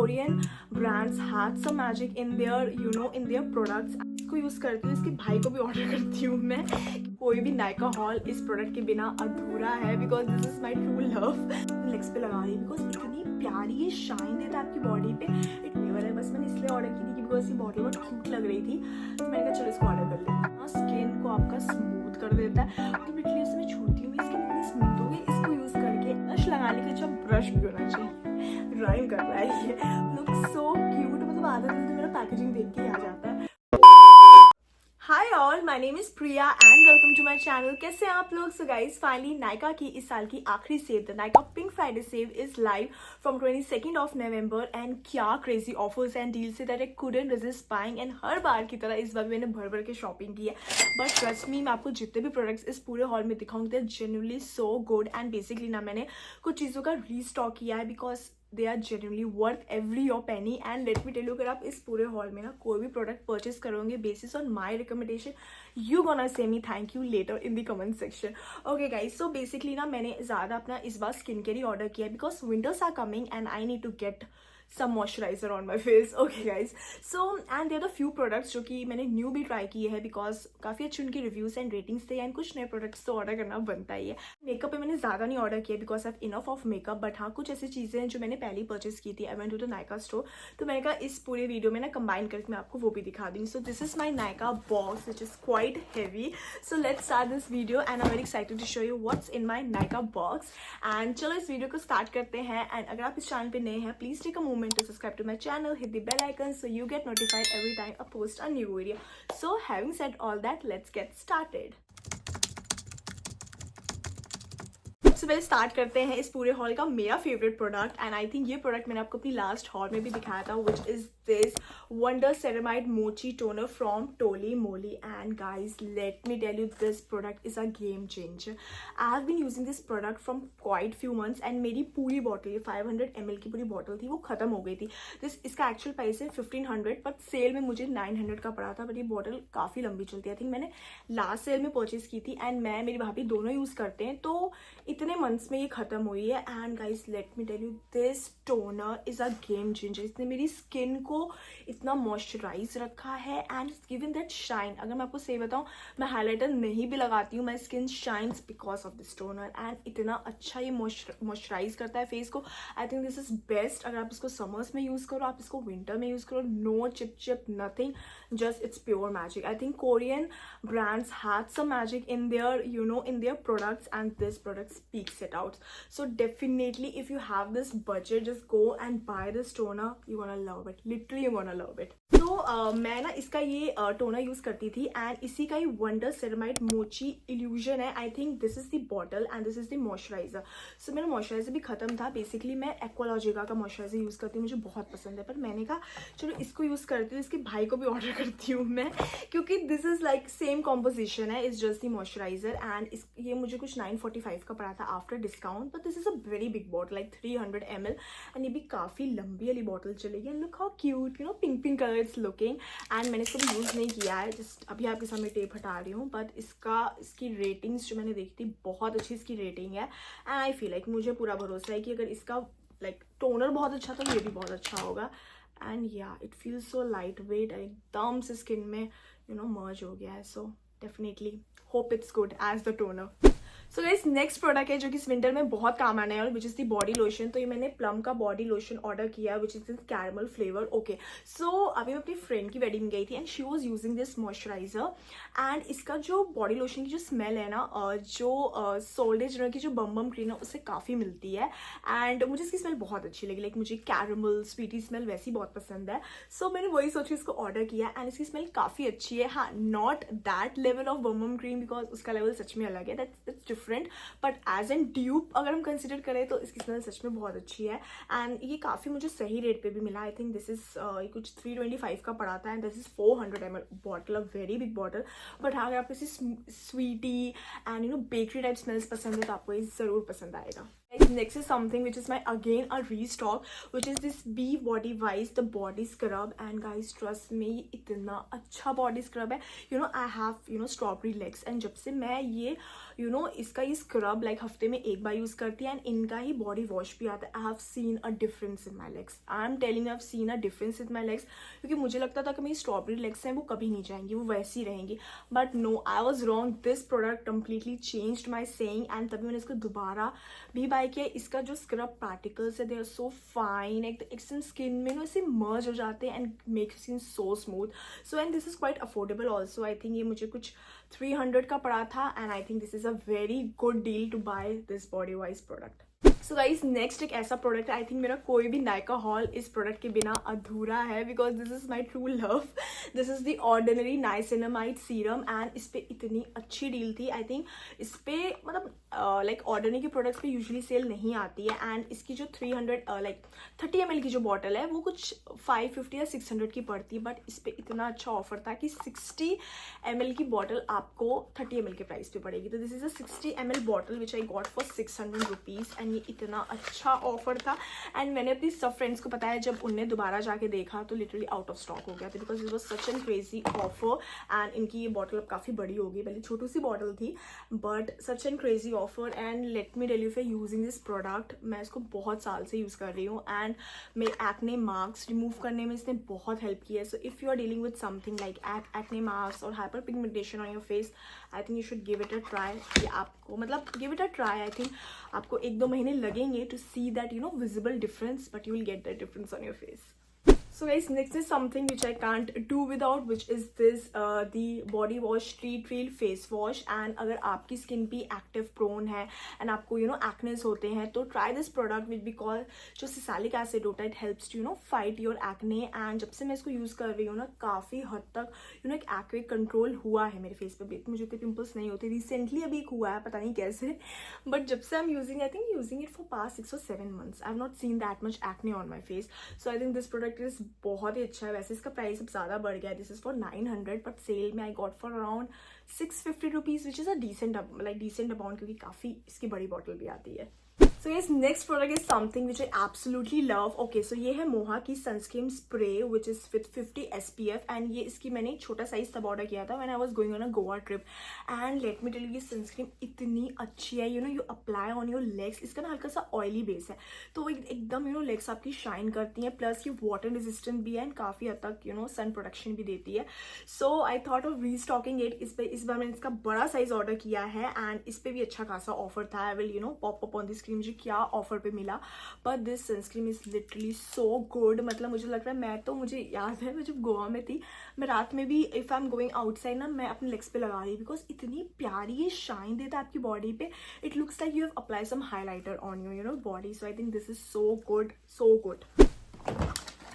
Korean brands had some magic in their products. इसको use करती हूँ, इसके भाई को भी ऑर्डर करती हूँ मैं। कोई भी नायका हॉल इस प्रोडक्ट के बिना अधूरा है, because this is my true love. Legs पे लगा रही बिकॉज इतनी प्यारी ये शाइन देता है आपकी बॉडी पे। इट फेवर है, बस मैंने इसलिए ऑर्डर की थी बिकॉज ये बॉटल बहुत क्यूट लग रही थी, तो मैंने कहा चलो इसको ऑर्डर कर लेते हैं। स्किन को आपका स्मूथ कर देता है, तो लिटरली उससे मैं छूती हूँ, स्किन इतनी स्मूथ हो गई। इसको यूज़ करके ब्रश लगाने का अच्छा ब्रश भी होना चाहिए, राइम कर रहा है ये, लुक सो क्यूट। मतलब आधा दिन तो मेरा पैकेजिंग देख के ही आ जाता है। Hi all, my name is Priya and welcome to my channel. कैसे हैं आप लोग? सो गाइस, फाइनली नायका की इस साल की आखिरी sale, the Nykaa pink Friday sale is live from 22nd of November. And क्या क्रेजी ऑफर्स एंड डील्स है that I couldn't resist buying. And हर बार की तरह इस बार मैंने भर भर के शॉपिंग की है, बट ट्रस्ट मी, मैं आपको जितने भी प्रोडक्ट्स इस पूरे हॉल में दिखाऊंगी they are genuinely so good. And basically ना मैंने कुछ चीज़ों का रीस्टॉक किया है because they are genuinely worth every your penny. And let me tell you, अगर आप इस पूरे हॉल में ना कोई भी प्रोडक्ट परचेस करोगे basis on my recommendation, you gonna say me thank you later in the comment section. Okay guys, so basically ना मैंने ज़्यादा अपना इस बार स्किन केयर ही ऑर्डर किया है because winters are coming and I need to get some moisturizer on my face. Okay guys, so and there are few products जो कि मैंने न्यू भी ट्राई किए हैं बिकॉज काफ़ी अच्छे उनके रिव्यूज एंड रेटिंग्स थे। एंड कुछ नए प्रोडक्ट्स तो ऑर्डर करना बनता ही है। मेकअप पे मैंने ज़्यादा नहीं ऑर्डर किया because I have enough of makeup, but हाँ कुछ ऐसी चीज़ें हैं जो मैंने पहले ही परचेस की थी। I went to the Nykaa store, तो मैंने कहा इस पूरे वीडियो में ना कंबाइन करके मैं आपको वो भी दिखा दूँ। So this is my Nykaa box which is quite heavy. So let's start this video and I am very excited to show you what's in my Nykaa box. And चलो इस वीडियो को स्टार्ट करते हैं। एंड अगर आप इस चैनल पे नए हैं, please take a moment to subscribe to my channel, hit the bell icon so you get notified every time I post a new video. So having said all that, let's get started. सबसे पहले start करते हैं इस पूरे haul का मेरा favourite product. And I think ये product मैंने आपको अपनी लास्ट हॉल में भी दिखाया था, which is this wonder ceramide mochi toner from Tony Moly. And guys let me tell you, this product is a game changer. I have been using this product from quite few months and मेरी पूरी bottle, 500 ml की पूरी bottle थी, वो खत्म हो गई थी। इसका एक्चुअल प्राइस है 1500, बट सेल में मुझे 900 का पड़ा था। बट ये बॉटल काफ़ी लंबी चलती है। आई थिंक मैंने लास्ट सेल में परचेज की थी एंड मैं मेरी भाभी दोनों यूज़ करते हैं, तो इतने मंथ्स में ये खत्म हुई है। And guys let me tell you, this toner is a game changer. इसने मेरी स्किन को इतना मॉइस्चराइज रखा है एंड गिवन दैट शाइन। अगर मैं आपको सही बताऊं, मैं हाइलाइटर नहीं भी लगाती हूँ, my skin shines because of this toner. And इतना अच्छा ये मॉइस्चराइज करता है फेस को। आई थिंक दिस इज बेस्ट। अगर आप इसको समर्स में यूज़ करो, आप इसको विंटर में यूज़ करो, नो चिप चिप nothing, just it's pure magic. I think Korean brands had some magic in their products, and this product speaks it out. So definitely if you have this budget, just go and buy this toner. You're gonna love it, literally you're gonna love it. तो मैं ना इसका ये toner use करती थी and इसी का ही वंडर सेरेमाइड मोची इल्यूजन है। I think this is the bottle and this is the moisturiser. So मेरा मॉइस्चराइजर भी खत्म था। बेसिकली मैं एक्वालॉजिका का मॉइस्चराइजर यूज़ करती हूँ, मुझे बहुत पसंद है, पर मैंने कहा चलो इसको यूज़ करती हूँ, इसके भाई को भी ऑर्डर करती हूँ मैं, क्योंकि this is like same composition है, is just the moisturiser. And ये मुझे कुछ 945 का पड़ा था after discount, but this is a very big bottle, like 300 ml। And ये भी काफ़ी लंबी वाली बॉटल चलेगी। And look how cute, you know, pink pink colour it's looking. And मैंने इसको भी यूज़ नहीं किया है, जस्ट अभी आपके सामने टेप हटा रही हूँ, बट इसकी रेटिंग्स जो मैंने देखी थी, बहुत अच्छी इसकी रेटिंग है। एंड आई फील लाइक मुझे पूरा भरोसा है कि अगर इसका लाइक टोनर बहुत अच्छा था, ये भी बहुत अच्छा होगा। एंड या it feels so light weight, एकदम से स्किन में यू नो मर्ज हो गया है। So definitely hope it's good as the toner. So guys, next product है जो कि इस विंटर में बहुत काम आने वाला है, which is the body lotion. तो ये मैंने प्लम का बॉडी लोशन ऑर्डर किया, which is caramel flavour. Okay, so अभी मैं अपनी फ्रेंड की वेडिंग गई थी and she was using this moisturiser. And इसका जो बॉडी लोशन की जो स्मेल है ना, जो सोल्डेज की जो बम क्रीम है, उससे काफ़ी मिलती है। एंड मुझे इसकी स्मेल बहुत अच्छी लगी, लाइक मुझे कैरमल स्वीटी स्मेल वैसी बहुत पसंद है। सो मैंने वही सोची इसको ऑर्डर किया एंड इसकी स्मेल काफ़ी अच्छी है। हाँ, not that level of bomb cream because उसका लेवल सच में अलग है, that's different, but as an dupe अगर हम कंसिडर करें तो इसकी स्मेल सच में बहुत अच्छी है। एंड ये काफ़ी मुझे सही रेट पे भी मिला। आई थिंक दिस इज कुछ 325 का पड़ा था and this is 400 ml bottle, a very big bottle. But हाँ, अगर आपको इसी sweety and you know bakery type smells पसंद है तो आपको ये ज़रूर पसंद आएगा। Next is something which is my again a restock, which is this Be Body Wise the body scrub. And guys trust me, इतना अच्छा body scrub है. I have strawberry legs, and जब से मैं ये इसका ये scrub like हफ्ते में एक बार यूज़ करती है, and इनका ही body wash भी आता है. I have seen a difference in my legs. I am telling you, I have seen a difference in my legs. क्योंकि मुझे लगता था कि मेरी strawberry legs हैं वो कभी नहीं जाएंगी, वो वैसी ही रहेंगी. But no, I was wrong. This product completely changed my saying, and तभी मैंने इसको दोबारा भी बाय किया. इसका जो स्क्रब पार्टिकल्स है, दे आर सो फाइन, एकदम स्किन में ऐसे मर्ज हो जाते हैं and make skin so smooth. So and this is quite affordable also. I think ये मुझे कुछ 300 का पड़ा था, and I think this is a very good deal to buy this body wise product. So guys next एक ऐसा product है, I think मेरा कोई भी नायका हॉल इस प्रोडक्ट के बिना अधूरा है, because this is my true love. This is the ordinary niacinamide serum, and इस पर इतनी अच्छी डील थी. आई थिंक इस पर मतलब लाइक ऑर्डिनरी के प्रोडक्ट्स पे यूजुअली सेल नहीं आती है, एंड इसकी जो 30 ml की जो बॉटल है वो कुछ 550 या 600 की पड़ती है. बट इस पर इतना अच्छा ऑफर था कि 60 ml की बॉटल आपको 30 ml के प्राइस पे पड़ेगी. तो this is a 60 ml bottle which I got for 600 rupees, and ये इतना अच्छा ऑफर था. एंड मैंने अपनी सब फ्रेंड्स को बताया, जब उनने दोबारा जाके देखा तो लिटरली आउट ऑफ स्टॉक हो गया था, because it was such an crazy offer. And इनकी ये बॉटल अब काफ़ी बड़ी होगी, पहले छोटी सी बॉटल थी, but such an crazy offer. And let me tell you, for using this product, मैं इसको बहुत साल से यूज़ कर रही हूँ, एंड मेरे एक्ने मार्क्स रिमूव करने में इसने बहुत हेल्प किया है. So if you are dealing with something like acne marks और hyperpigmentation on your face, I think you should give it a try. ये आपको मतलब give it a try. I think आपको 1-2 महीने लगेंगे to see that visible difference, but you will get that difference on your face. So guys, next is something which I can't do without, which is this the body wash Treat Reel face wash. And अगर आपकी skin भी active prone है and आपको acnes होते हैं, तो try this product which we call जो salicylic acid होता है. It helps to fight your acne. and जब से मैं इसको यूज़ कर रही हूँ ना, काफ़ी हद तक एक acne कंट्रोल हुआ है मेरे फेस पे भी. मुझे इतने पिंपल्स नहीं होते. रिसेंटली अभी एक हुआ है, पता नहीं कैसे, बट जब से I'm using, I think using it for past 6 or 7 months, I've not seen that much acne on my face. So I think this product is बहुत ही अच्छा है. वैसे इसका प्राइस अब ज़्यादा बढ़ गया है. This is for 900, but sale में I got for around 650 rupees, which is a decent amount, क्योंकि काफ़ी इसकी बड़ी बॉटल भी आती है. So yes, next product is something which I absolutely love. Okay, so ये है मोहा की sunscreen spray which is with 50 SPF. And ये इसकी मैंने एक छोटा साइज तब ऑर्डर किया था when I was going on a Goa trip. And let me tell you, ये सनस्क्रीन इतनी अच्छी है. You apply on your legs. इसका ना हल्का सा ऑयली बेस है, तो वो एकदम लेग्स आपकी शाइन करती हैं. प्लस ये वाटर रेजिस्टेंट भी है, एंड काफ़ी हद तक सन प्रोटेक्शन भी देती है. So I thought of restocking it. इस बार मैंने इसका बड़ा साइज ऑर्डर किया है, एंड इस पर भी अच्छा खासा ऑफर था. I will pop up on the screen क्या ऑफर पे मिला. But this sunscreen is literally so good. मतलब मुझे लग रहा है, मुझे याद है मैं जब गोवा में थी, मैं रात में भी if I am going outside ना, मैं अपने लेग्स पे लगा रही, बिकॉज इतनी प्यारी ये शाइन देता है आपकी बॉडी पे. It looks like you have apply some highlighter on your body. So I think this is so good, so good.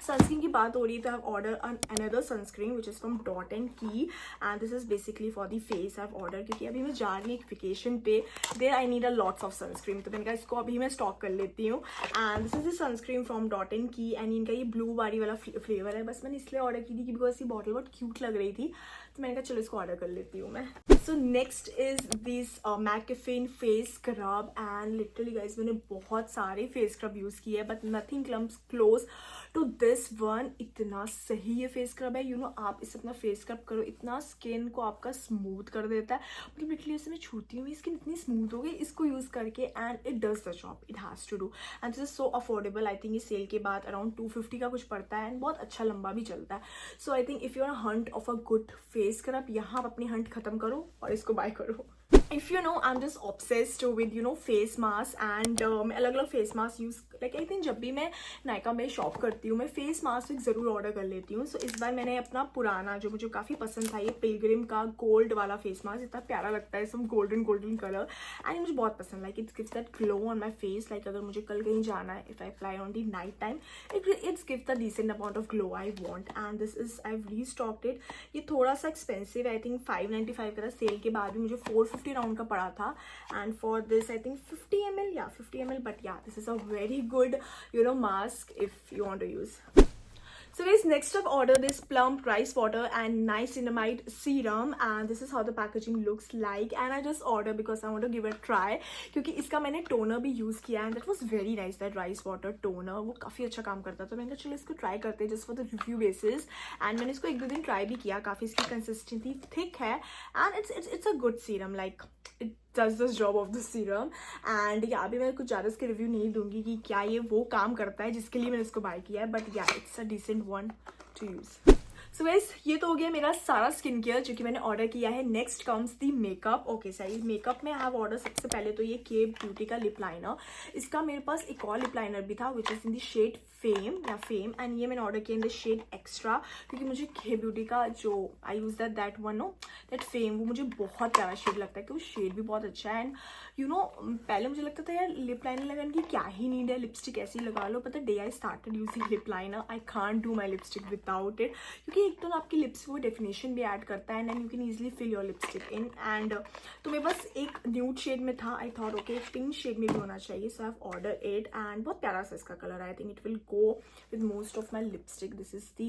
Sunscreen की बात हो रही है, तो I have order another sunscreen which is from dot and key, and this is basically for the face. I have order, क्योंकि अभी मैं जा रही हूँ एक वेकेशन पे, there I need a lots of sunscreen, तो मैंने कहा इसको अभी मैं स्टॉक कर लेती हूँ. And this is the sunscreen from dot and key, and इनका ये ब्लू बारी वाला फ्लेवर है. बस मैंने इसलिए ऑर्डर की थी कि बिकॉज ये बॉटल बहुत क्यूट लग रही थी, तो मैंने कहा चलो इसको ऑर्डर कर लेती हूँ मैं. So next is this mCaffeine face scrub. And literally guys, मैंने बहुत सारे फेस स्क्रब यूज़ किए हैं, but nothing comes close to this one. इतना सही ये फेस स्क्रब है. आप इससे अपना फेस स्क्रब करो, इतना स्किन को आपका स्मूथ कर देता है. मतलब लिटरली ऐसे मैं छूती हूँ, मेरी स्किन इतनी स्मूथ हो गई इसको यूज़ करके, and it does the job it has to do. And this is so affordable. I think ये सेल के बाद अराउंड 250 का कुछ पड़ता है, एंड बहुत अच्छा लंबा भी चलता है. So I think if you are hunt of a good face scrub, यहाँ आप अपनी हंट खत्म करो और इसको बाय करो. If you know, I'm just obsessed with face mask, and मैं अलग अलग face mask use like I think जब भी मैं नायका में शॉप करती हूँ, मैं फेस मास्क ज़रूर ऑर्डर कर लेती हूँ. सो इस बार मैंने अपना पुराना जो मुझे काफ़ी पसंद था, ये पिलग्रिम का गोल्ड वाला फेस मास्क, इतना प्यारा लगता है, सब गोल्डन कलर, एंड मुझे बहुत पसंद. Like it's gives that glow on my face. Like अगर मुझे कल कहीं जाना है, if I apply on the night time, it's give the decent amount of glow I want. And this is I have restocked it. ये थोड़ा सा expensive है, आई थिंक 595 का था. सेल के बाद भी मुझे 450 राउंड का पड़ा था. And for this, I think 50 ml, yeah, 50 ml. But yeah, this is a very good, mask if you want to use. So guys, next I've ordered this plum rice water and niacinamide serum, and this is how the packaging looks like. And I just ordered because I want to give it a try, क्योंकि इसका मैंने toner भी use किया and that was very nice. That rice water toner वो काफ़ी अच्छा काम करता था, तो मैंने कहा चलो इसको try करते हैं just for the review basis. And मैंने इसको 1-2 दिन try भी किया, काफ़ी इसकी consistency thick है and it's a good serum, like it does this job of the serum. And yeah, अभी मैं कुछ ज़्यादा इसके रिव्यू नहीं दूंगी कि क्या ये वो काम करता है जिसके लिए मैंने इसको बाय किया है, but yeah, it's a decent one to use. So guys, ये तो हो गया मेरा सारा स्किन केयर जो कि मैंने ऑर्डर किया है. Next comes the makeup. Okay सही, मेकअप में आई हैव ऑर्डर सबसे पहले तो ये के ब्यूटी का लिप लाइनर. इसका मेरे पास एक और लिप लाइनर भी था which is in the shade fame and ये मैंने ऑर्डर किया इन द शेड एक्स्ट्रा, क्योंकि मुझे के ब्यूटी का जो I use that one no that fame, वो मुझे बहुत प्यारा शेड लगता है कि वो शेड भी बहुत अच्छा है. एंड यू नो पहले मुझे लगता था यार लिप लाइनर लगाने की क्या ही नीड है, लिपस्टिक ऐसी लगा लो. पता day I started using lip liner I can't do my lipstick without it, क्योंकि एक तो आपकी लिप्स वो डेफिनेशन भी ऐड करता है and you can easily fill your lipstick in. And तो मेरे पास एक न्यूड शेड में था, I thought okay pink shade में भी होना चाहिए, so I have order it. And बहुत प्यारा सा इसका कलर है, I think it will go with most of my lipstick. This is the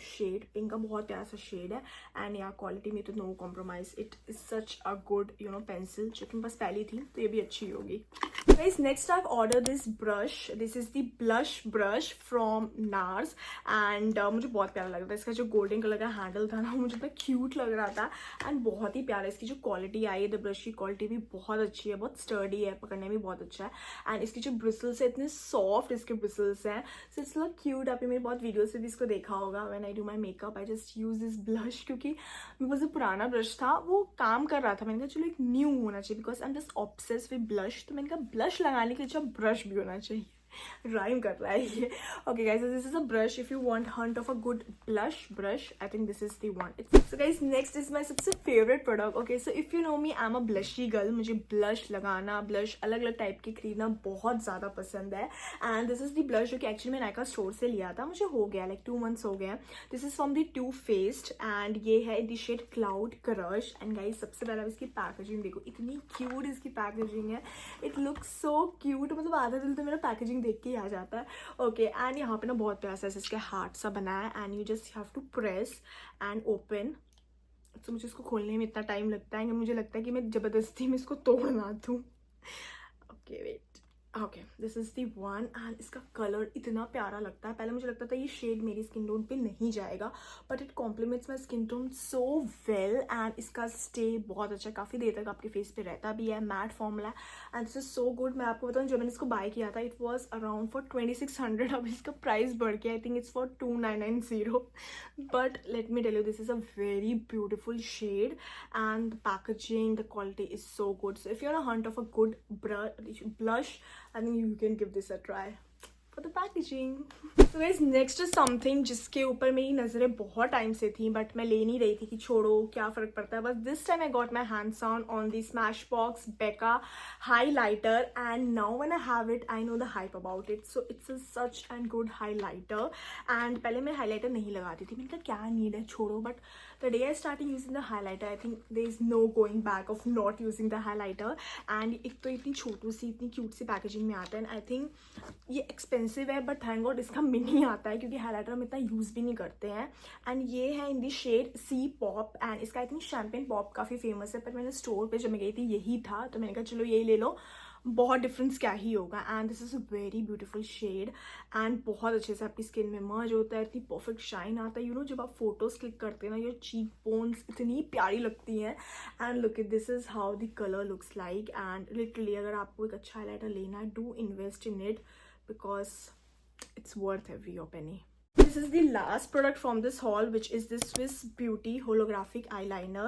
shade pink का बहुत प्यारा सा शेड है. एंड यहाँ क्वालिटी में तो no compromise, it is such a good pencil जो कि बस पहली थी तो ये भी अच्छी होगी. Guys, next I've ordered this brush. This is the blush brush from NARS and मुझे बहुत प्यारा लग रहा था. इसका जो गोल्डन कलर का हैंडल था ना, मुझे इतना क्यूट लग रहा था एंड बहुत ही प्यारा. इसकी जो क्वालिटी आई है, द ब्रश की क्वालिटी भी बहुत अच्छी है, बहुत स्टर्डी है, पकड़ने में बहुत अच्छा है. एंड इसकी जो ब्रिसल्स है इतने सॉफ्ट इसके ब्रिसल्स हैं, सो इट्स लुक क्यूट. आपने मेरी बहुत वीडियो से भी इसको देखा होगा. When I do my makeup I just use this blush, क्योंकि मेरे पास जो पुराना ब्रश था वो काम कर रहा था. मैंने कहा चलो एक न्यू होना चाहिए because I am just obsessed with blush, तो मैंने कहा ब्लश लगाने के लिए अच्छा ब्रश भी होना चाहिए. राइम कर रहा है ये. Okay guys, this is a brush. If you want hunt of a good blush brush, I think this is the one. So guys, next is my सबसे favourite product. Okay so if you know me, I am a blushy girl. मुझे blush लगाना, blush अलग अलग type के खरीदना बहुत ज़्यादा पसंद है. And this is the blush जो कि एक्चुअली मैं नायका स्टोर से लिया था. मुझे हो गया लाइक 2 months हो गए. This is from the too faced and ये है the shade cloud crush. And guys सबसे पहले इसकी पैकेजिंग देखो, इतनी क्यूट इसकी पैकेजिंग है. इट लुक्स सो क्यूट, मतलब आधा दिल तो मेरा पैकेजिंग देख के ही आ जाता है. ओके एंड यहाँ पे ना बहुत प्यारा सा इसके हार्ट सा बना है and you just have to press and open. तो मुझे इसको खोलने में इतना टाइम लगता है कि मुझे लगता है कि मैं ज़बरदस्ती में इसको तोड़ ना दूँ. Okay wait, okay this is the one. And इसका कलर इतना प्यारा लगता है. पहले मुझे लगता था ये शेड मेरी स्किन टोन पे नहीं जाएगा, but it compliments my skin tone so well. And इसका स्टे बहुत अच्छा, काफ़ी देर तक आपके फेस पे रहता भी है. Matte formula and this is so good. मैं आपको बताऊँ, जब मैंने इसको बाय किया था इट वॉज अराउंड फॉर 2600. अब इसका प्राइस बढ़ गया, I think it's for 2990. But let me tell you, this is a very beautiful shade and the packaging, the quality is so good. So if you are a hunt of a good blush, I think you can give this a try for the packaging. So guys, next is something जिसके ऊपर मेरी नज़रें बहुत time से थी but मैं ले नहीं रही थी कि छोड़ो क्या फ़र्क पड़ता है. बस this time I got my hands on the Smashbox Becca highlighter and now when I have it I know the hype about it. So it's a such and good highlighter. And पहले मैं highlighter नहीं लगाती थी, मैंने कहा क्या need है, छोड़ो. But the day I started using the highlighter, I think there is no going back of not using the highlighter. And एक तो इतनी छोटी सी इतनी क्यूट सी पैकेजिंग में आता है. आई थिंक ये एक्सपेंसिव है बट थैंक गॉड इसका मिनी आता है, क्योंकि हाईलाइटर हम इतना यूज़ भी नहीं करते हैं. एंड ये है in the shade sea pop and इसका आई थिंक शैम्पेन पॉप काफ़ी फेमस है, पर मैंने स्टोर पे जब मैं गई थी यही था, तो मैंने कहा चलो यही ले लो, बहुत डिफरेंस क्या ही होगा. And this is a very beautiful shade and बहुत अच्छे से आपकी स्किन में मर्ज होता है. इतनी परफेक्ट शाइन आता है. यू नो जब आप फोटोज क्लिक करते हैं ना, योर चीक बोन्स इतनी प्यारी लगती हैं. And look it, this is how the colour looks like. And literally अगर आपको एक अच्छा हाईलाइटर लेना है, do invest in it because it's worth every your penny. This is the last product from this haul, which is the Swiss Beauty holographic eyeliner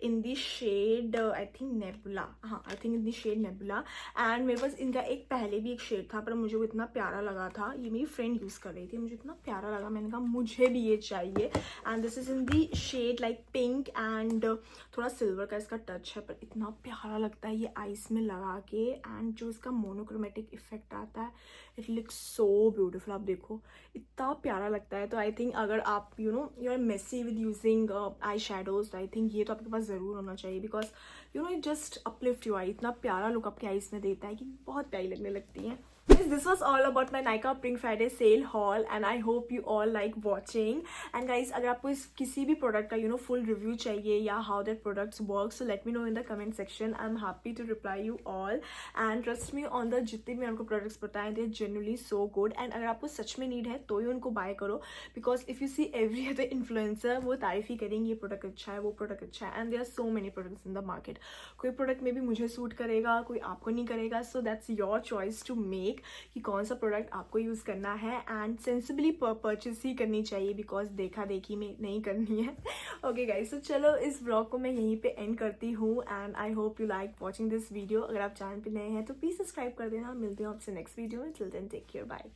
in the shade I think Nebula. हाँ, I think in the shade Nebula. And मेरे पास इनका एक पहले भी एक shade था, पर मुझे वो इतना प्यारा लगा था. ये मेरी फ्रेंड यूज़ कर रही थी, मुझे इतना प्यारा लगा, मैंने कहा मुझे भी ये चाहिए. And this is in the shade like pink and थोड़ा सिल्वर का इसका टच है, पर इतना प्यारा लगता है ये आइस में लगा के. एंड जो इसका मोनोक्रोमेटिक इफेक्ट आता है, इट लुक्स सो ब्यूटीफुल. आप देखो इतना प्यारा लगता है. तो आई थिंक अगर आप you are messy with using eye shadows, I think ये तो आपके पास ज़रूर होना चाहिए because it just uplift you eye. इतना प्यारा लुक आपके आईज में देता है कि बहुत प्यारी लगने लगती है. This was all about my Nykaa Pink Friday sale haul and I hope you all like watching. And guys, अगर आपको इस किसी भी प्रोडक्ट का full review चाहिए या how that products work, so let me know in the comment section. I'm happy to reply you all. And trust me on the जितने भी आपको products बताएं, they're genuinely so good. And अगर आपको सच में need है तो ही उनको buy करो, because if you see every other influencer वो तारीफ ही करेंगे, ये प्रोडक्ट अच्छा है, वो प्रोडक्ट अच्छा है, and there are so many products in the market. कोई प्रोडक्ट में भी मुझे सूट करेगा, कोई आपको नहीं करेगा, so that's your choice to make कि कौन सा प्रोडक्ट आपको यूज़ करना है. एंड सेंसिबली परचेस ही करनी चाहिए, बिकॉज देखा देखी में नहीं करनी है. ओके गाइस, तो चलो इस ब्लॉग को मैं यहीं पे एंड करती हूँ. And I hope you like watching this video. अगर आप चैनल पे नए हैं तो प्लीज़ सब्सक्राइब कर देना. मिलती हूँ आपसे नेक्स्ट वीडियो में. Till then take care, bye.